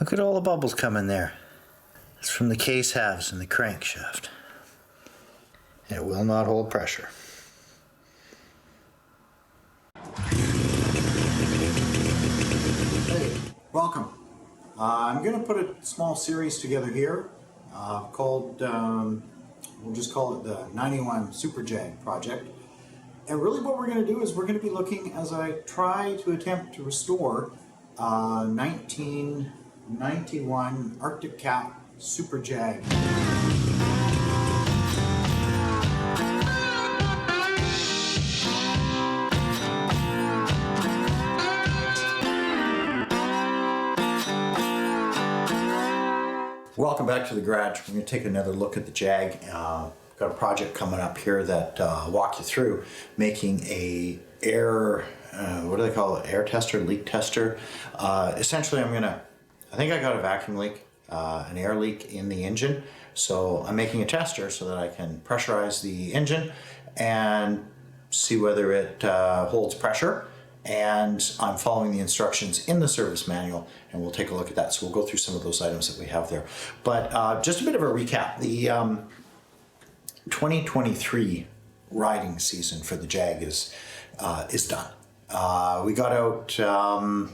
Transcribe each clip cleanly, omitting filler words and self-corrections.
Look at all the bubbles coming there. It's from the case halves and the crankshaft. It will not hold pressure. Hey, welcome. I'm going to put a small series together here called, we'll just call it the 91 Super Jag project. And really what we're going to do is we're going to be looking as I try to attempt to restore 1991 Arctic Cat Super Jag. Welcome back to the garage. We're going to take another look at the Jag. Got a project coming up here that I'll walk you through, making a air, what do they call it, air tester, leak tester. Essentially I think I got a vacuum leak, an air leak in the engine. So I'm making a tester so that I can pressurize the engine and see whether it holds pressure. And I'm following the instructions in the service manual, and we'll take a look at that. So we'll go through some of those items that we have there. But just a bit of a recap. The 2023 riding season for the Jag is done. We got out a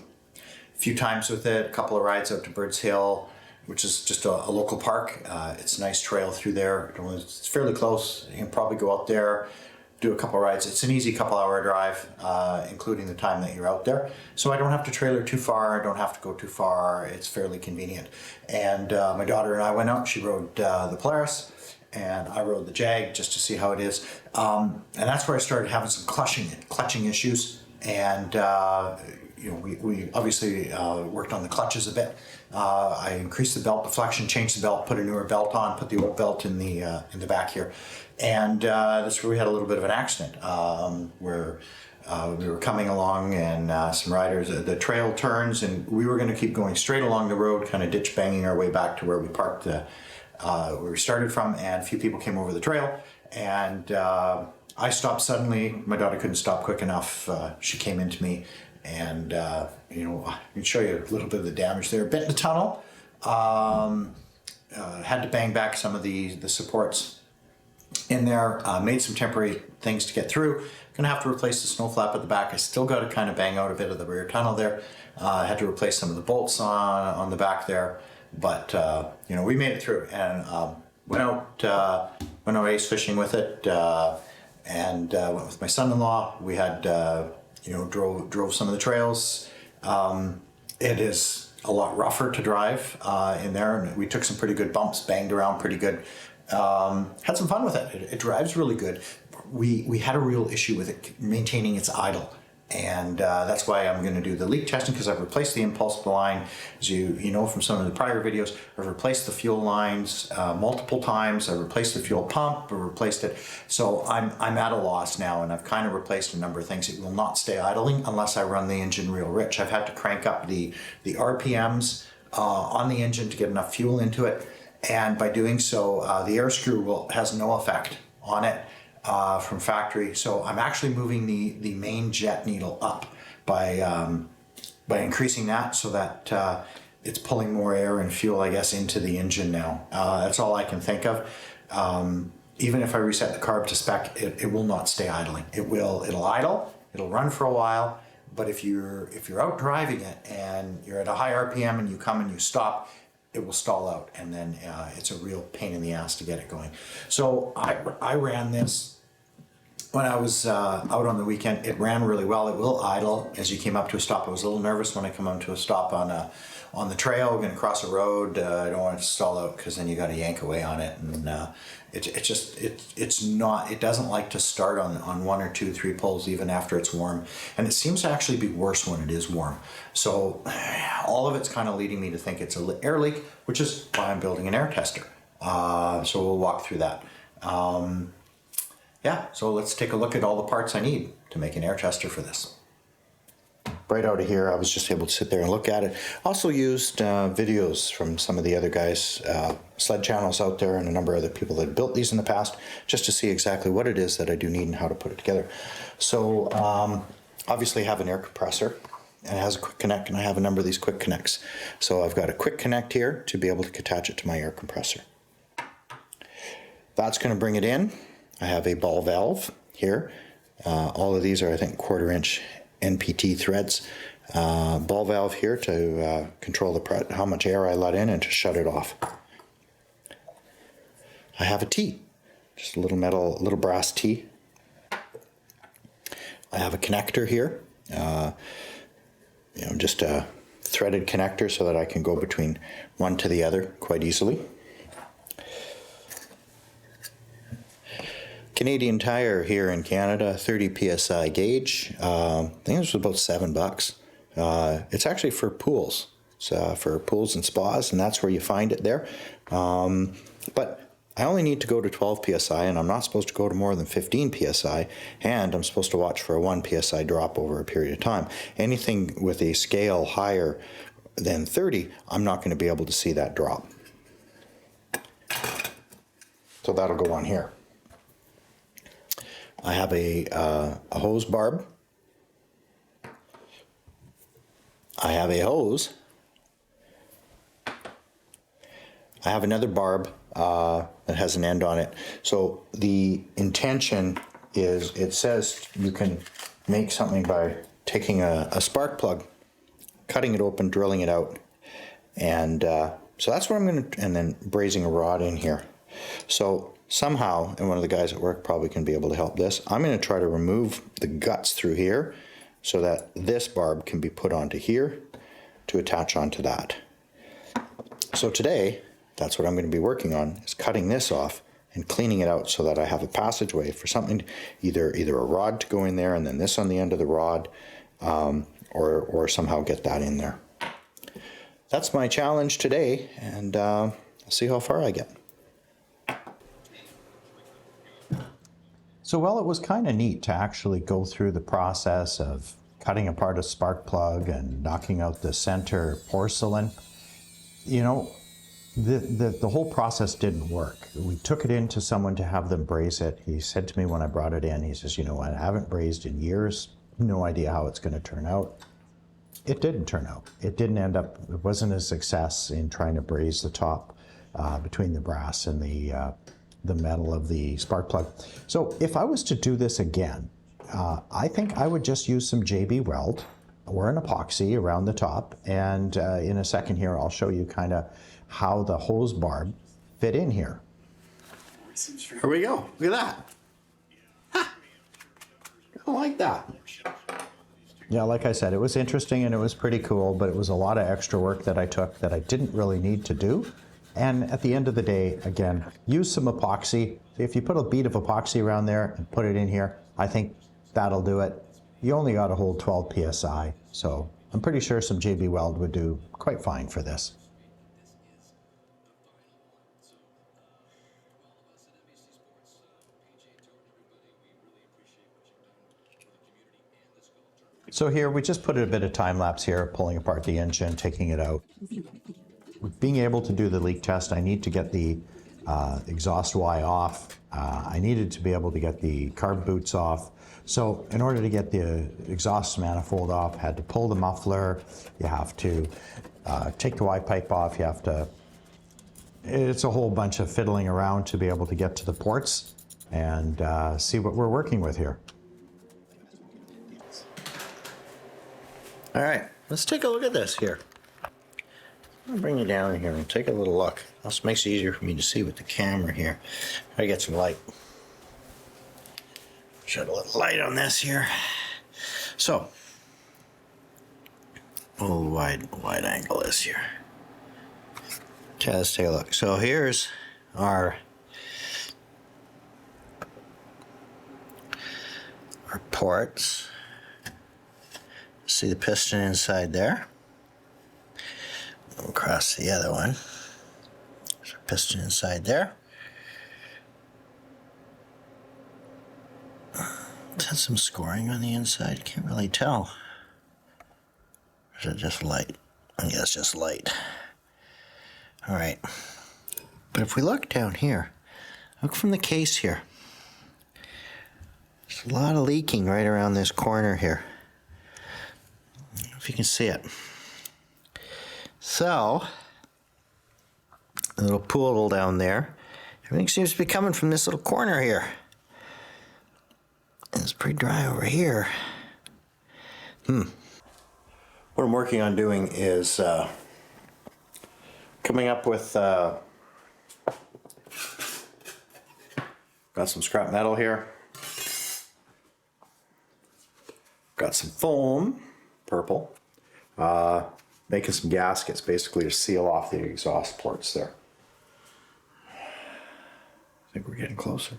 few times with it, a couple of rides out to Birds Hill, which is just a local park. It's a nice trail through there. It's fairly close. You can probably go out there, do a couple of rides. It's an easy couple-hour drive, including the time that you're out there. So I don't have to trailer too far. I don't have to go too far. It's fairly convenient. And my daughter and I went out. She rode the Polaris, and I rode the Jag just to see how it is. And that's where I started having some clutching issues. And you know, we obviously worked on the clutches a bit. I increased the belt deflection, changed the belt, put a newer belt on, put the old belt in the back here. And that's where we had a little bit of an accident where we were coming along and some riders, the trail turns, and we were going to keep going straight along the road, kind of ditch banging our way back to where we parked, where we started from, and a few people came over the trail, and I stopped suddenly. My daughter couldn't stop quick enough. She came into me, and you know, I can show you a little bit of the damage there. Bent the tunnel, had to bang back some of the supports in there, made some temporary things to get through. Gonna have to replace the snow flap at the back. I still got to kind of bang out a bit of the rear tunnel there. Had to replace some of the bolts on the back there, but you know, we made it through, and went out ace fishing with it, and went with my son-in-law. We had you know, drove some of the trails. It is a lot rougher to drive in there, and we took some pretty good bumps, banged around pretty good. Had some fun with it. It drives really good. We had a real issue with it maintaining its idle, and that's why I'm going to do the leak testing, because I've replaced the impulse line. As you know from some of the prior videos, I've replaced the fuel lines multiple times. I replaced the fuel pump, I replaced it. So I'm at a loss now, and I've kind of replaced a number of things. It will not stay idling unless I run the engine real rich. I've had to crank up the RPMs on the engine to get enough fuel into it. And by doing so, the air screw has no effect on it from factory. So I'm actually moving the main jet needle up by increasing that, so that it's pulling more air and fuel, I guess, into the engine now. That's all I can think of. Even if I reset the carb to spec, it will not stay idling. It'll idle, it'll run for a while, but if you're out driving it and you're at a high RPM and you come and you stop, it will stall out, and then it's a real pain in the ass to get it going. So I ran this when I was out on the weekend. It ran really well. It will idle as you came up to a stop. I was a little nervous when I come up to a stop on the trail, going to cross a road. I don't want it to stall out, because then you got to yank away on it, and it doesn't like to start on 1 or 2, 3 pulls even after it's warm, and it seems to actually be worse when it is warm. So all of it's kind of leading me to think it's an air leak, which is why I'm building an air tester. So we'll walk through that. Yeah, so let's take a look at all the parts I need to make an air tester for this. Right out of here, I was just able to sit there and look at it. Also used videos from some of the other guys, sled channels out there, and a number of other people that have built these in the past, just to see exactly what it is that I do need and how to put it together. So obviously I have an air compressor. and it has a quick connect, and I have a number of these quick connects. So I've got a quick connect here to be able to attach it to my air compressor. That's going to bring it in. I have a ball valve here. All of these are, I think, 1/4 inch NPT threads. Ball valve here to control how much air I let in and to shut it off. I have a T, just a little brass T. I have a connector here, just a threaded connector so that I can go between one to the other quite easily. Canadian Tire here in Canada, 30 PSI gauge. I think this was about $7. It's actually for pools. It's for pools and spas, and that's where you find it there. But I only need to go to 12 PSI, and I'm not supposed to go to more than 15 PSI, and I'm supposed to watch for a 1 PSI drop over a period of time. Anything with a scale higher than 30, I'm not going to be able to see that drop. So that'll go on here. I have a hose barb. I have a hose. I have another barb that has an end on it. So the intention is, it says you can make something by taking a spark plug, cutting it open, drilling it out, and so that's what I'm going to, and then brazing a rod in here. So somehow, and one of the guys at work probably can be able to help this, I'm going to try to remove the guts through here so that this barb can be put onto here to attach onto that. So today, that's what I'm going to be working on, is cutting this off and cleaning it out so that I have a passageway for something, either a rod to go in there and then this on the end of the rod, or somehow get that in there. That's my challenge today, and I'll see how far I get. So, well, it was kind of neat to actually go through the process of cutting apart a spark plug and knocking out the center porcelain. You know, the whole process didn't work. We took it in to someone to have them braze it. He said to me when I brought it in, he says, you know, I haven't brazed in years, no idea how it's going to turn out. It didn't turn out. It didn't end up, it wasn't a success in trying to braze the top between the brass and the metal of the spark plug. So if I was to do this again, I think I would just use some JB Weld or an epoxy around the top, and in a second here I'll show you kind of how the hose barb fit in here. Here we go. Look at that. Ha! I like that. Yeah, like I said, it was interesting and it was pretty cool, but it was a lot of extra work that I took that I didn't really need to do. And at the end of the day, again, use some epoxy. If you put a bead of epoxy around there and put it in here, I think that'll do it. You only got to hold 12 PSI, so I'm pretty sure some JB Weld would do quite fine for this. So here, we just put a bit of time lapse here, pulling apart the engine, taking it out. Being able to do the leak test, I need to get the exhaust Y off. I needed to be able to get the carb boots off. So in order to get the exhaust manifold off, I had to pull the muffler. You have to take the Y pipe off. You have to, it's a whole bunch of fiddling around to be able to get to the ports and see what we're working with here. All right, let's take a look at this here. I'll bring you down here and take a little look. This makes it easier for me to see with the camera here. I get some light. Shed a little light on this here. So, we'll wide angle this here. Okay, let's take a look. So here's our ports. See the piston inside there. Across the other one. There's a piston inside there. It has some scoring on the inside. Can't really tell. Or is it just light? Yeah, it's just light. All right. But if we look down here, look from the case here. There's a lot of leaking right around this corner here. if you can see it. So, a little pool down there. Everything seems to be coming from this little corner here. And it's pretty dry over here. What I'm working on doing is coming up with, got some scrap metal here. Got some foam, purple. Making some gaskets basically to seal off the exhaust ports there. I think we're getting closer.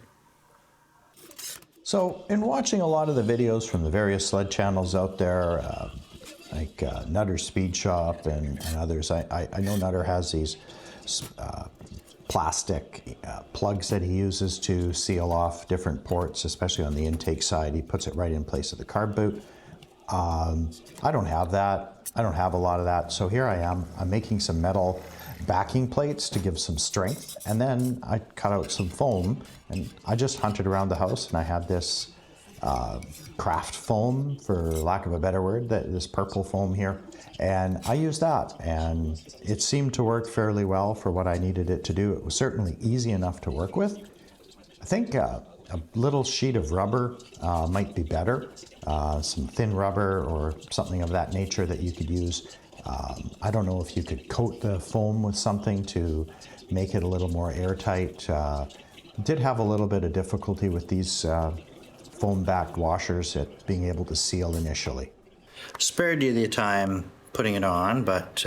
So in watching a lot of the videos from the various sled channels out there, like Nutter's Speed Shop and others, I know Nutter has these plastic plugs that he uses to seal off different ports, especially on the intake side. He puts it right in place of the carb boot. I don't have that. I don't have a lot of that. So here I am. I'm making some metal backing plates to give some strength. And then I cut out some foam and I just hunted around the house and I had this craft foam, for lack of a better word, this purple foam here. And I used that and it seemed to work fairly well for what I needed it to do. It was certainly easy enough to work with. I think a little sheet of rubber might be better, some thin rubber or something of that nature that you could use. I don't know if you could coat the foam with something to make it a little more airtight. Did have a little bit of difficulty with these foam-backed washers at being able to seal initially. Spared you the time putting it on, but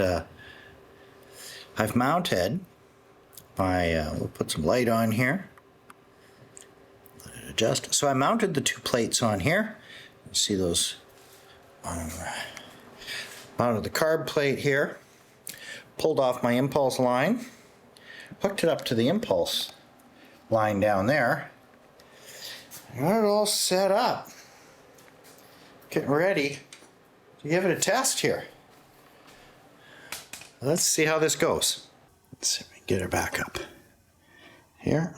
I've mounted my, we'll put some light on here. Adjust. So I mounted the two plates on here. You see those mounted the carb plate here, pulled off my impulse line, hooked it up to the impulse line down there, got it all set up, getting ready to give it a test here. Let's see how this goes. Let's see if we can get her back up here.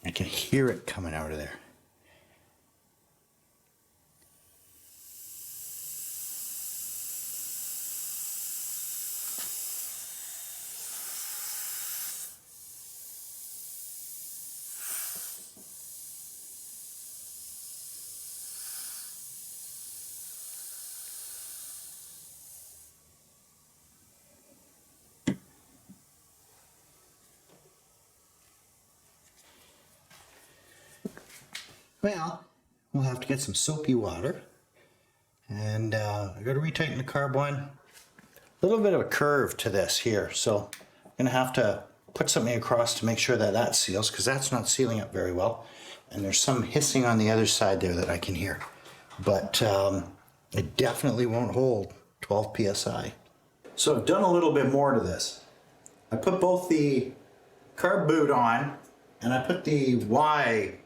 I can hear it coming out of there. Well, we'll have to get some soapy water, and I got to retighten the carb one. A little bit of a curve to this here, so I'm going to have to put something across to make sure that that seals, because that's not sealing up very well. And there's some hissing on the other side there that I can hear, but it definitely won't hold 12 psi. So I've done a little bit more to this. I put both the carb boot on, and I put the Y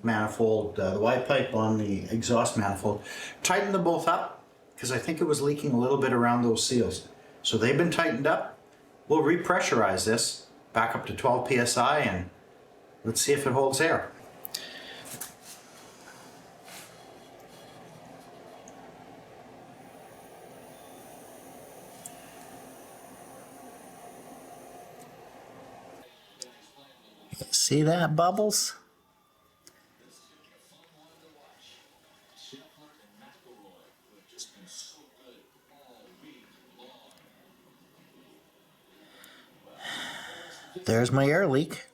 manifold, the Y pipe on the exhaust manifold. Tightened them both up because I think it was leaking a little bit around those seals. So they've been tightened up. We'll repressurize this back up to 12 psi and let's see if it holds air. See that, Bubbles? There's my air leak.